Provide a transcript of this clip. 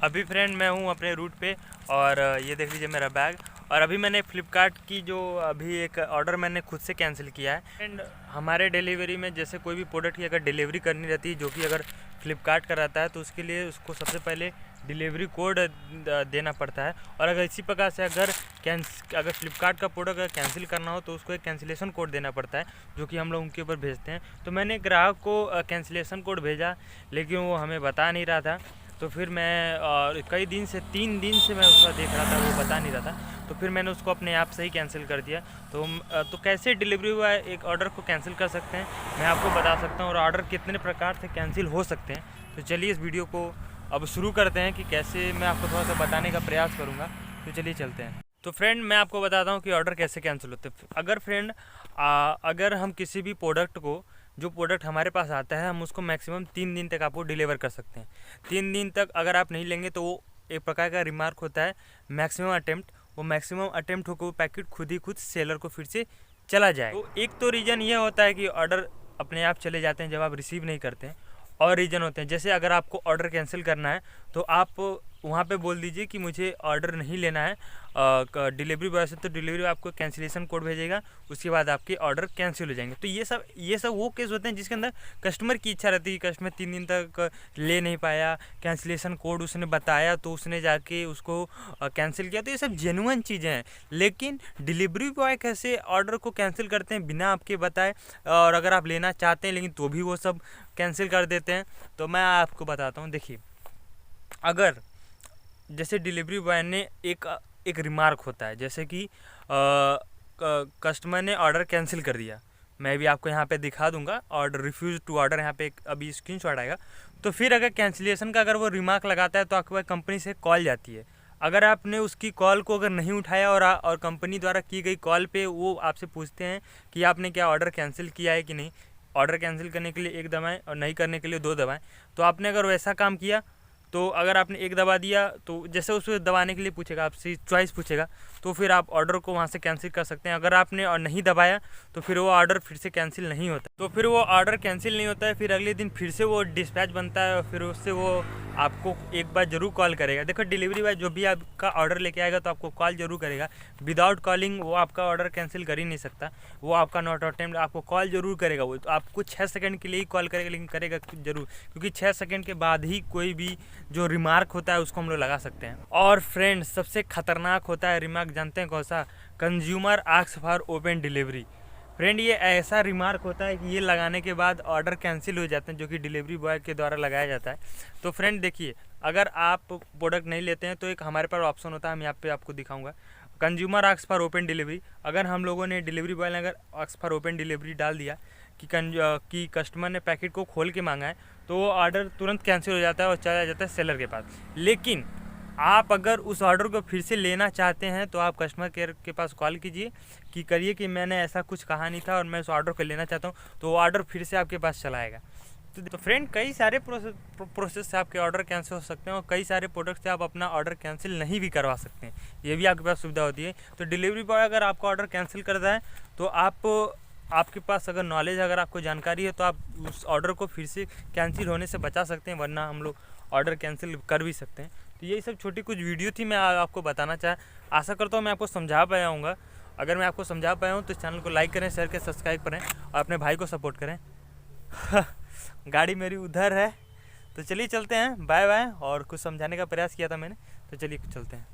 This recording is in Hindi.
अभी फ्रेंड मैं हूँ अपने रूट पे और ये देख लीजिए मेरा बैग। और अभी मैंने फ़्लिपकार्ट की जो अभी एक ऑर्डर मैंने खुद से कैंसिल किया है। एंड हमारे डिलीवरी में जैसे कोई भी प्रोडक्ट की अगर डिलीवरी करनी रहती है जो कि अगर फ़्लिपकार्ट का रहता है तो उसके लिए उसको सबसे पहले डिलीवरी कोड देना पड़ता है। और अगर इसी प्रकार से अगर फ़्लिपकार्ट का प्रोडक्ट अगर कैंसिल करना हो तो उसको एक कैंसिलेशन कोड देना पड़ता है जो कि हम लोग उनके ऊपर भेजते हैं। तो मैंने ग्राहक को कैंसिलेशन कोड भेजा लेकिन वो हमें बता नहीं रहा था। तो फिर मैं कई दिन से 3 दिन से मैं उसका देख रहा था, वो बता नहीं रहा था। तो फिर मैंने उसको अपने ऐप से ही कैंसिल कर दिया। तो कैसे डिलीवरी बॉय एक ऑर्डर को कैंसिल कर सकते हैं मैं आपको बता सकता हूँ, और ऑर्डर कितने प्रकार से कैंसिल हो सकते हैं। तो चलिए इस वीडियो को अब शुरू करते हैं कि कैसे मैं आपको थोड़ा सा बताने का प्रयास करूँगा। तो चलिए चलते हैं। तो फ्रेंड मैं आपको बताता हूँ कि ऑर्डर कैसे कैंसिल होते हैं। अगर हम किसी भी प्रोडक्ट को, जो प्रोडक्ट हमारे पास आता है, हम उसको मैक्सिमम 3 दिन तक आपको डिलीवर कर सकते हैं। 3 दिन तक अगर आप नहीं लेंगे तो वो एक प्रकार का रिमार्क होता है मैक्सिमम अटेम्प्ट। वो मैक्सिमम अटेम्प्ट होकर वो पैकेट खुद सेलर को फिर से चला जाए। तो एक तो रीज़न ये होता है कि ऑर्डर अपने आप चले जाते हैं जब आप रिसीव नहीं करते हैं। और रीज़न होते हैं जैसे अगर आपको ऑर्डर कैंसिल करना है तो आप वहाँ पे बोल दीजिए कि मुझे ऑर्डर नहीं लेना है डिलीवरी बॉय से, तो डिलीवरी आपको कैंसिलेशन कोड भेजेगा। उसके बाद आपके ऑर्डर कैंसिल हो जाएंगे। तो ये सब वो केस होते हैं जिसके अंदर कस्टमर की इच्छा रहती है कि कस्टमर 3 दिन तक ले नहीं पाया, कैंसिलेशन कोड उसने बताया तो उसने जाके उसको कैंसिल किया। तो ये सब जेन्युइन चीज़ें हैं। लेकिन डिलीवरी बॉय कैसे ऑर्डर को कैंसिल करते हैं बिना आपके बताए, और अगर आप लेना चाहते हैं लेकिन तो भी वो सब कैंसिल कर देते हैं। तो मैं आपको बताता हूँ। देखिए, अगर जैसे डिलीवरी बॉय ने एक रिमार्क होता है, जैसे कि कस्टमर ने ऑर्डर कैंसिल कर दिया, मैं भी आपको यहाँ पे दिखा दूंगा। ऑर्डर रिफ्यूज टू ऑर्डर, यहाँ पे अभी स्क्रीनशॉट आएगा। तो फिर अगर कैंसिलेशन का अगर वो रिमार्क लगाता है तो आपके पास कंपनी से कॉल जाती है। अगर आपने उसकी कॉल को अगर नहीं उठाया और कंपनी द्वारा की गई कॉल पे वो आपसे पूछते हैं कि आपने क्या ऑर्डर कैंसिल किया है कि नहीं। ऑर्डर कैंसिल करने के लिए 1 दबाएँ और नहीं करने के लिए 2 दबाएँ। तो आपने अगर वैसा काम किया तो अगर आपने 1 दबा दिया तो जैसे उसको दबाने के लिए पूछेगा, आपसे चॉइस पूछेगा, तो फिर आप ऑर्डर को वहाँ से कैंसिल कर सकते हैं। अगर आपने और नहीं दबाया तो फिर वो ऑर्डर फिर से कैंसिल नहीं होता। तो फिर वो ऑर्डर कैंसिल नहीं होता है। फिर अगले दिन फिर से वो डिस्पैच बनता है और फिर उससे वो आपको एक बार ज़रूर कॉल करेगा। देखो, डिलीवरी बॉय जो भी आपका ऑर्डर लेके आएगा तो आपको कॉल ज़रूर करेगा। विदाउट कॉलिंग वो आपका ऑर्डर कैंसिल कर ही नहीं सकता। वो आपका नॉट अटेम्प्ट, आपको कॉल ज़रूर करेगा। वो तो आपको 6 सेकंड के लिए ही कॉल करेगा, लेकिन करेगा ज़रूर, क्योंकि 6 सेकंड के बाद ही कोई भी जो रिमार्क होता है उसको हम लोग लगा सकते हैं। और फ्रेंड्स, सबसे खतरनाक होता है रिमार्क, जानते हैं कौन सा? Consumer ask for open delivery. Friend, ये ऐसा रिमार्क होता है कि ये लगाने के बाद ऑर्डर कैंसिल हो जाते हैं, जो कि डिलीवरी बॉय के द्वारा लगाया जाता है। तो फ्रेंड देखिए, अगर आप प्रोडक्ट नहीं लेते हैं तो एक हमारे पास ऑप्शन होता है, हम यहाँ पे आपको दिखाऊंगा। Consumer ask for open delivery. अगर हम लोगों ने, डिलीवरी बॉय ने अगर आस्क फॉर ओपन डिलीवरी डाल दिया कि कस्टमर ने पैकेट को खोल के मांगा है, तो वो ऑर्डर तुरंत कैंसिल हो जाता है और चला जाता है सेलर के पास। लेकिन आप अगर उस ऑर्डर को फिर से लेना चाहते हैं तो आप कस्टमर केयर के पास कॉल कीजिए कि करिए कि मैंने ऐसा कुछ कहा नहीं था और मैं उस ऑर्डर को लेना चाहता हूँ, तो वो ऑर्डर फिर से आपके पास चला आएगा। तो फ्रेंड, कई सारे प्रोसेस से आपके ऑर्डर कैंसिल हो सकते हैं और कई सारे प्रोडक्ट से आप अपना ऑर्डर कैंसिल नहीं भी करवा सकते हैं। ये भी आपके पास सुविधा होती है। तो डिलीवरी बॉय अगर आपका ऑर्डर कैंसिल करता है तो आपके पास अगर नॉलेज, अगर आपको जानकारी है तो आप उस ऑर्डर को फिर से कैंसिल होने से बचा सकते हैं, वरना हम लोग ऑर्डर कैंसिल कर भी सकते हैं। तो यही सब छोटी कुछ वीडियो थी, मैं आपको बताना चाहा। आशा करता हूँ मैं आपको समझा पाया हूँ। अगर मैं आपको समझा पाया हूँ तो इस चैनल को लाइक करें, शेयर करें, सब्सक्राइब करें और अपने भाई को सपोर्ट करें। गाड़ी मेरी उधर है, तो चलिए चलते हैं। Bye bye. और कुछ समझाने का प्रयास किया था मैंने, तो चलिए चलते हैं।